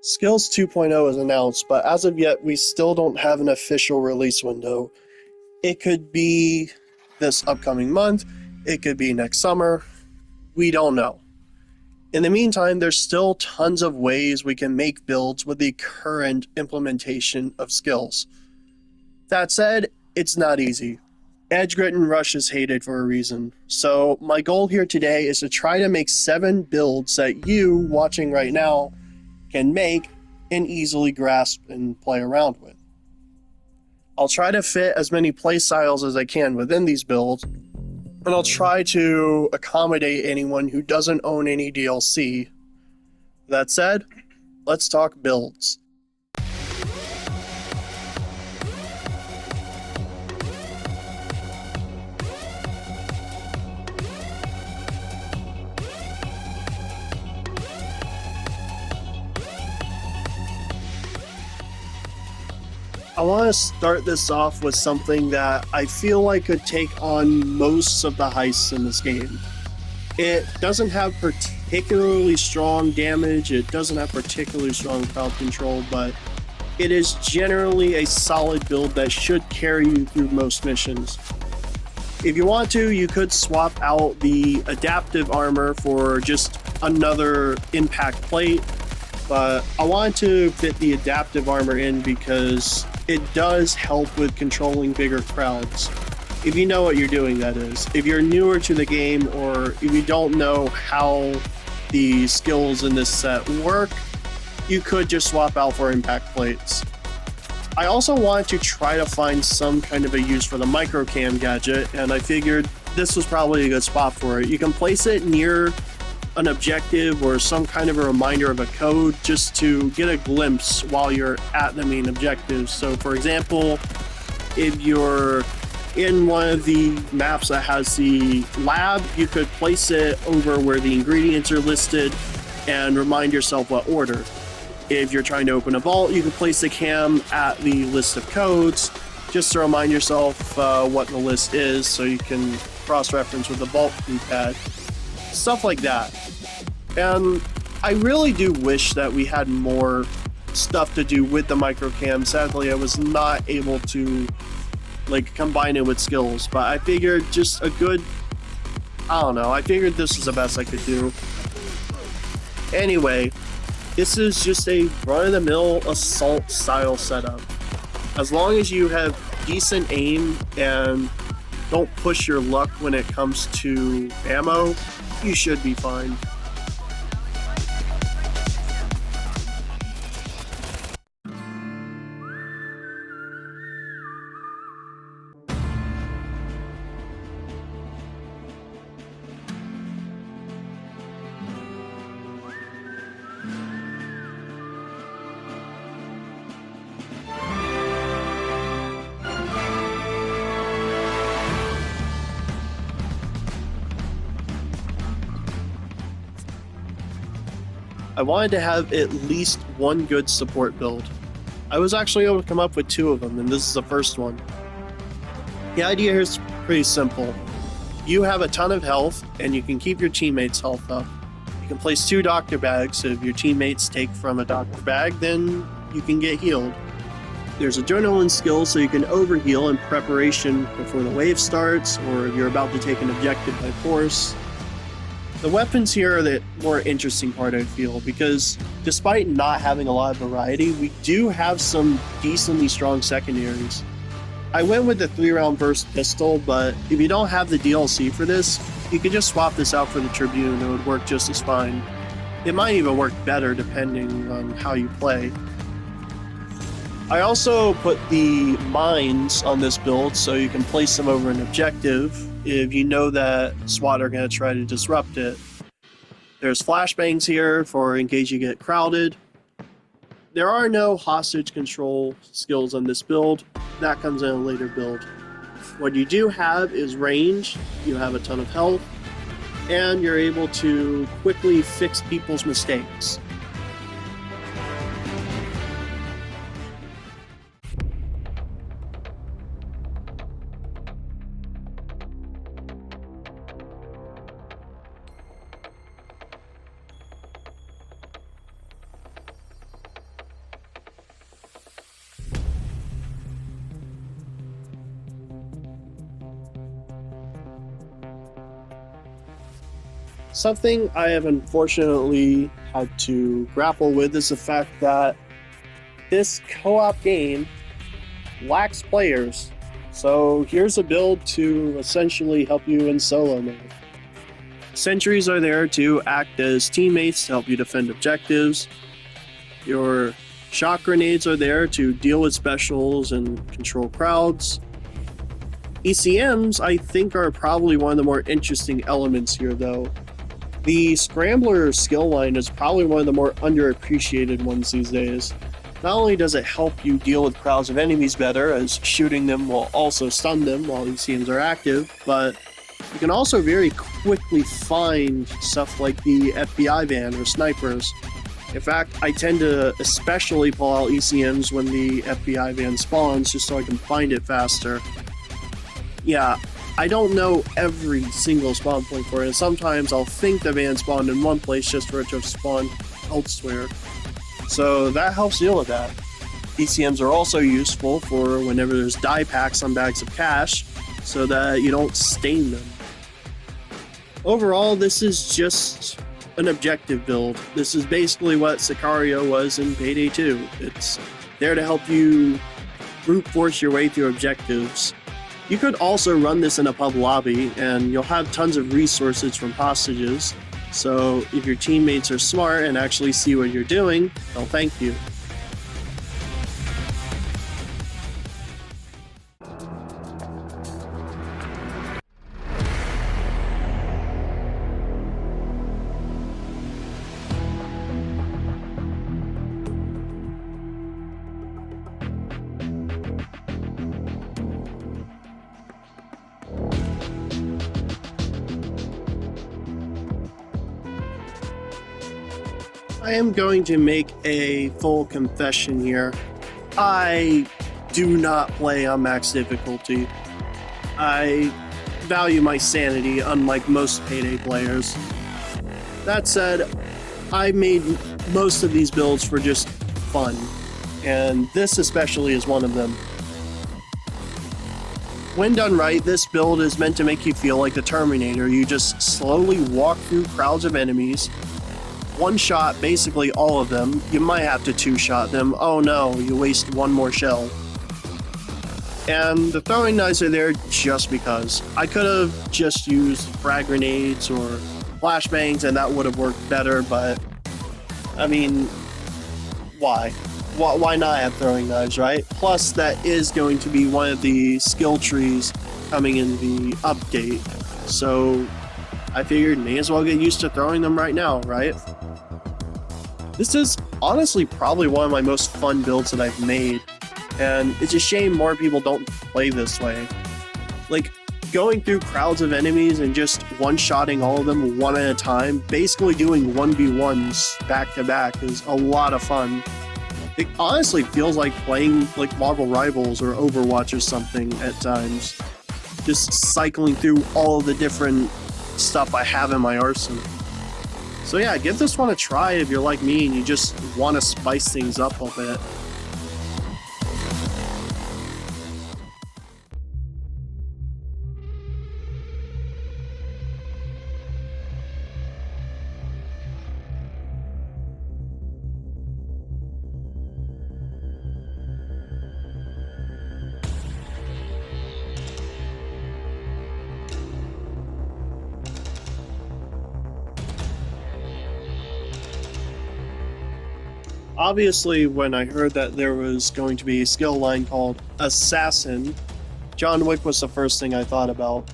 Skills 2.0 is announced, but as of yet, we still don't have an official release window. It could be this upcoming month, it could be next summer, we don't know. In the meantime, there's still tons of ways we can make builds with the current implementation of skills. That said, it's not easy. Edge Grit and Rush is hated for a reason. So my goal here today is to try to make 7 builds that you, watching right now, can make and easily grasp and play around with. I'll try to fit as many playstyles as I can within these builds, and I'll try to accommodate anyone who doesn't own any DLC. That said, let's talk builds. I want to start this off with something that I feel like could take on most of the heists in this game. It doesn't have particularly strong damage, it doesn't have particularly strong crowd control, but it is generally a solid build that should carry you through most missions. If you want to, you could swap out the adaptive armor for just another impact plate, but I wanted to fit the adaptive armor in because it does help with controlling bigger crowds. If you know what you're doing, that is. If you're newer to the game or if you don't know how the skills in this set work, you could just swap out for impact plates. I also wanted to try to find some kind of a use for the microcam gadget, and I figured this was probably a good spot for it. You can place it near an objective or some kind of a reminder of a code just to get a glimpse while you're at the main objective. So for example, if you're in one of the maps that has the lab, you could place it over where the ingredients are listed and remind yourself what order. If you're trying to open a vault, you can place the cam at the list of codes just to remind yourself what the list is so you can cross-reference with the vault keypad. Stuff like that. And I really do wish that we had more stuff to do with the microcam. Sadly, I was not able to combine it with skills, but I figured just a good, I figured this was the best I could do. Anyway, this is just a run-of-the-mill assault style setup. As long as you have decent aim and don't push your luck when it comes to ammo, you should be fine. I wanted to have at least one good support build. I was actually able to come up with 2 of them, and this is the first one. The idea here is pretty simple. You have a ton of health, and you can keep your teammates' health up. You can place 2 doctor bags, so if your teammates take from a doctor bag, then you can get healed. There's adrenaline skills, so you can overheal in preparation before the wave starts, or if you're about to take an objective by force. The weapons here are the more interesting part, I feel, because despite not having a lot of variety, we do have some decently strong secondaries. I went with the 3-round burst pistol, but if you don't have the DLC for this, you can just swap this out for the Tribune and it would work just as fine. It might even work better depending on how you play. I also put the mines on this build so you can place them over an objective if you know that SWAT are going to try to disrupt it. There's flashbangs here for in case you get crowded. There are no hostage control skills on this build. That comes in a later build. What you do have is range, you have a ton of health, and you're able to quickly fix people's mistakes. Something I have unfortunately had to grapple with is the fact that this co-op game lacks players. So here's a build to essentially help you in solo mode. Sentries are there to act as teammates to help you defend objectives. Your shock grenades are there to deal with specials and control crowds. ECMs, I think, are probably one of the more interesting elements here, though. The Scrambler skill line is probably one of the more underappreciated ones these days. Not only does it help you deal with crowds of enemies better, as shooting them will also stun them while ECMs are active, but you can also very quickly find stuff like the FBI van or snipers. In fact, I tend to especially pull out ECMs when the FBI van spawns just so I can find it faster. Yeah, I don't know every single spawn point for it, and sometimes I'll think the van spawned in one place just for it to have spawned elsewhere. So that helps deal with that. ECMs are also useful for whenever there's die packs on bags of cash, so that you don't stain them. Overall, this is just an objective build. This is basically what Sicario was in Payday 2. It's there to help you brute force your way through objectives. You could also run this in a pub lobby, and you'll have tons of resources from hostages, so if your teammates are smart and actually see what you're doing, they'll thank you. I am going to make a full confession here. I do not play on max difficulty. I value my sanity, unlike most Payday players. That said, I made most of these builds for just fun, and this especially is one of them. When done right, this build is meant to make you feel like the Terminator. You just slowly walk through crowds of enemies, one-shot basically all of them. You might have to two-shot them. Oh no, you waste one more shell. And the throwing knives are there just because. I could have just used frag grenades or flashbangs and that would have worked better, but I mean, why? Why not have throwing knives, right? Plus, that is going to be one of the skill trees coming in the update, so I figured may as well get used to throwing them right now, right? This is honestly probably one of my most fun builds that I've made, and it's a shame more people don't play this way. Like, going through crowds of enemies and just one-shotting all of them one at a time, basically doing 1v1s back to back is a lot of fun. It honestly feels like playing like Marvel Rivals or Overwatch or something at times. Just cycling through all of the different stuff I have in my arsenal. So yeah, give this one a try if you're like me and you just want to spice things up a bit. Obviously, when I heard that there was going to be a skill line called Assassin, John Wick was the first thing I thought about.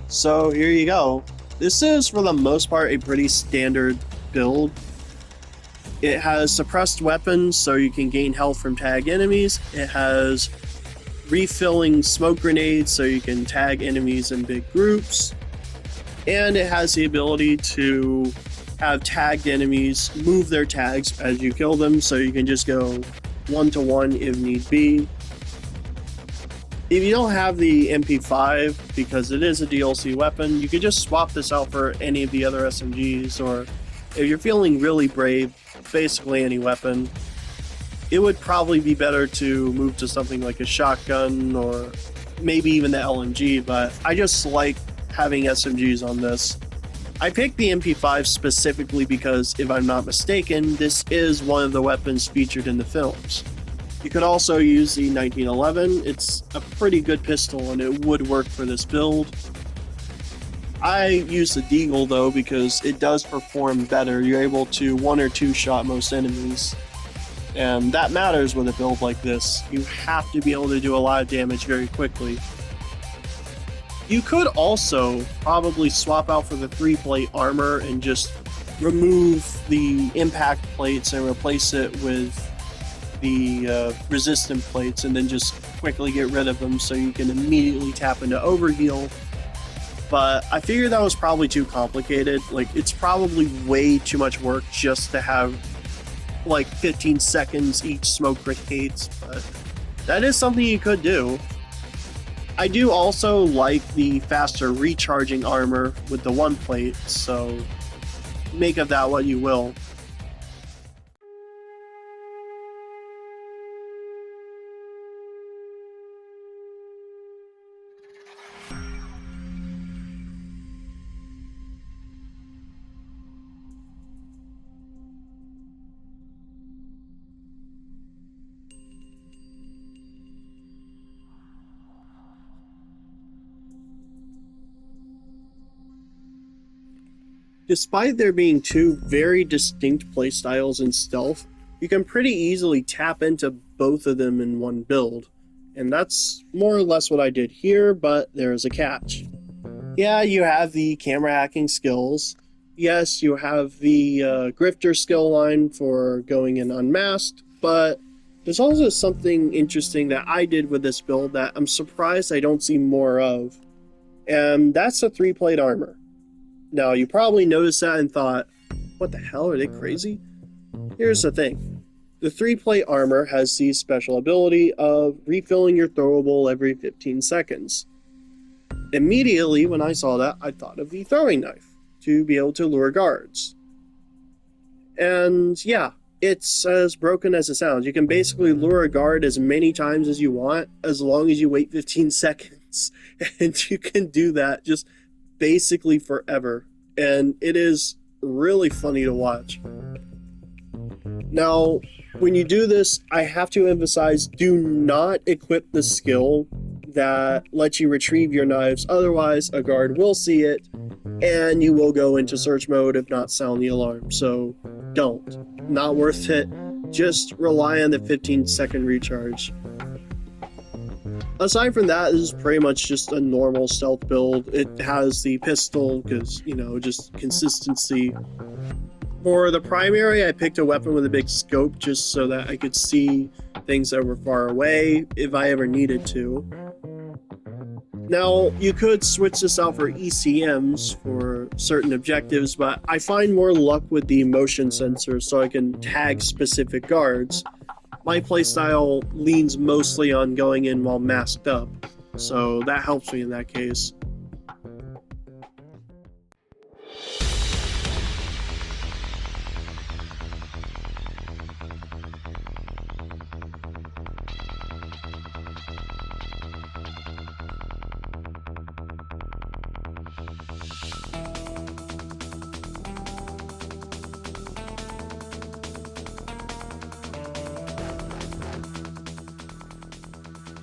So here you go. This is, for the most part, a pretty standard build. It has suppressed weapons, so you can gain health from tag enemies. It has refilling smoke grenades, so you can tag enemies in big groups. And it has the ability to have tagged enemies move their tags as you kill them, so you can just go one-to-one if need be. If you don't have the MP5, because it is a DLC weapon, you could just swap this out for any of the other SMGs, or if you're feeling really brave, basically any weapon. It would probably be better to move to something like a shotgun, or maybe even the LMG, but I just like having SMGs on this. I picked the MP5 specifically because, if I'm not mistaken, this is one of the weapons featured in the films. You could also use the 1911. It's a pretty good pistol and it would work for this build. I use the Deagle though because it does perform better. You're able to 1 or 2 shot most enemies. And that matters with a build like this. You have to be able to do a lot of damage very quickly. You could also probably swap out for the 3-plate armor and just remove the impact plates and replace it with the resistant plates and then just quickly get rid of them so you can immediately tap into overheal. But I figured that was probably too complicated. Like, it's probably way too much work just to have like 15 seconds each smoke grenades, but that is something you could do. I do also like the faster recharging armor with the 1 plate, so make of that what you will. Despite there being 2 very distinct playstyles in stealth, you can pretty easily tap into both of them in one build. And that's more or less what I did here, but there is a catch. Yeah, you have the camera hacking skills. Yes, you have the grifter skill line for going in unmasked, but there's also something interesting that I did with this build that I'm surprised I don't see more of. And that's the 3-plate armor. Now, you probably noticed that and thought, what the hell, are they crazy? Here's the thing. The 3-plate armor has the special ability of refilling your throwable every 15 seconds. Immediately, when I saw that, I thought of the throwing knife to be able to lure guards. And yeah, it's as broken as it sounds. You can basically lure a guard as many times as you want, as long as you wait 15 seconds. And you can do that just basically forever, and it is really funny to watch. Now, when you do this, I have to emphasize, do not equip the skill that lets you retrieve your knives, otherwise a guard will see it, and you will go into search mode if not sound the alarm, so don't. Not worth it. Just rely on the 15-second recharge. Aside from that, this is pretty much just a normal stealth build. It has the pistol, because, you know, just consistency. For the primary, I picked a weapon with a big scope just so that I could see things that were far away if I ever needed to. Now, you could switch this out for ECMs for certain objectives, but I find more luck with the motion sensor so I can tag specific guards. My playstyle leans mostly on going in while masked up, so that helps me in that case.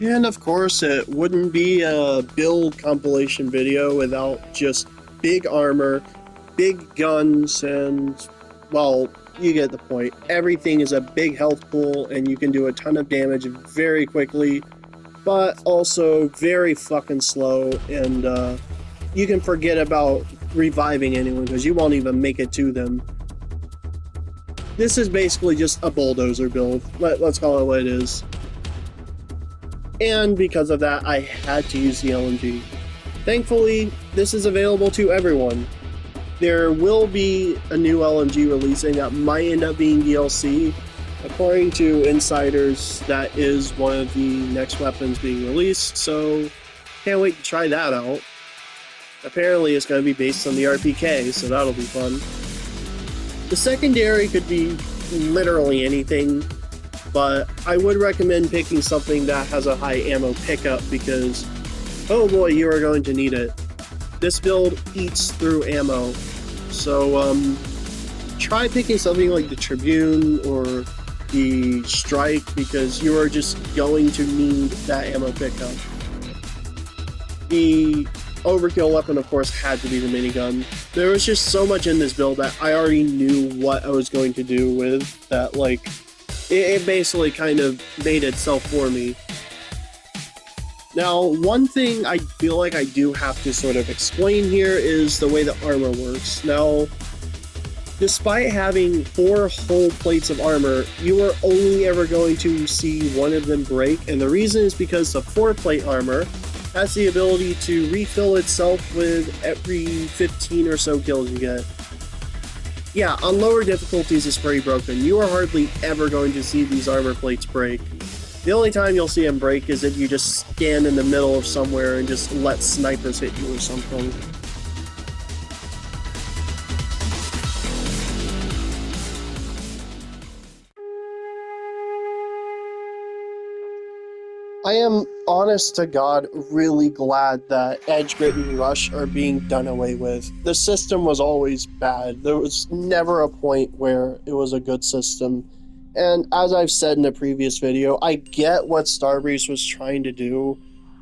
And of course, it wouldn't be a build compilation video without just big armor, big guns, and, well, you get the point. Everything is a big health pool, and you can do a ton of damage very quickly, but also very fucking slow, and you can forget about reviving anyone because you won't even make it to them. This is basically just a Bulldozer build. Let's call it what it is. And because of that, I had to use the LMG. Thankfully, this is available to everyone. There will be a new LMG releasing that might end up being DLC. According to insiders, that is one of the next weapons being released, so can't wait to try that out. Apparently it's going to be based on the RPK, so that'll be fun. The secondary could be literally anything, but I would recommend picking something that has a high ammo pickup because, oh boy, you are going to need it. This build eats through ammo, So try picking something like the Tribune or the Strike, because you are just going to need that ammo pickup. The overkill weapon, of course, had to be the minigun. There was just so much in this build that I already knew what I was going to do with, that like it basically kind of made itself for me. Now, one thing I feel like I do have to sort of explain here is the way the armor works. Now, despite having 4 whole plates of armor, you are only ever going to see one of them break, and the reason is because the 4-plate armor has the ability to refill itself with every 15 or so kills you get. Yeah, on lower difficulties it's pretty broken. You are hardly ever going to see these armor plates break. The only time you'll see them break is if you just stand in the middle of somewhere and just let snipers hit you or something. I am, honest to God, really glad that Edge, Grit, and Rush are being done away with. The system was always bad. There was never a point where it was a good system. And as I've said in a previous video, I get what Starbreeze was trying to do,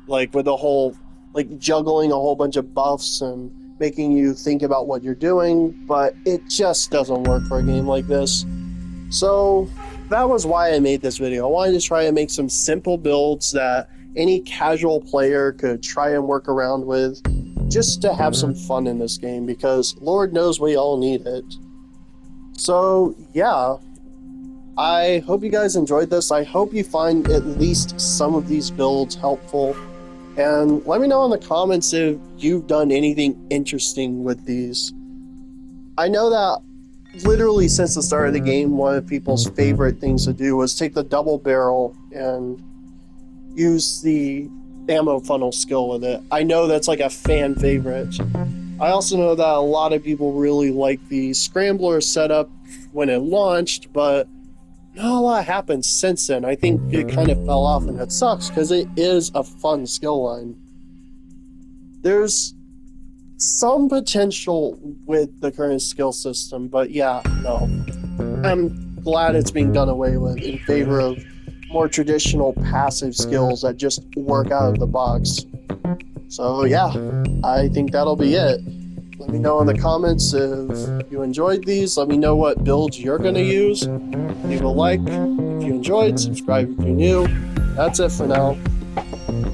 like with the whole, like juggling a whole bunch of buffs and making you think about what you're doing, but it just doesn't work for a game like this. So that was why I made this video. I wanted to try and make some simple builds that any casual player could try and work around with, just to have some fun in this game, because Lord knows we all need it. So yeah, I hope you guys enjoyed this. I hope you find at least some of these builds helpful, and let me know in the comments if you've done anything interesting with these. I know that literally since the start of the game, one of people's favorite things to do was take the double barrel and use the ammo funnel skill with it. I know that's like a fan favorite. I also know that a lot of people really like the scrambler setup when it launched, but not a lot happened since then. I think it kind of fell off, and it sucks because it is a fun skill line. There's some potential with the current skill system, but yeah, no. I'm glad it's being done away with in favor of more traditional passive skills that just work out of the box. So yeah, I think that'll be it. Let me know in the comments if you enjoyed these. Let me know what builds you're going to use. Leave a like if you enjoyed, subscribe if you're new. That's it for now.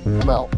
I'm out.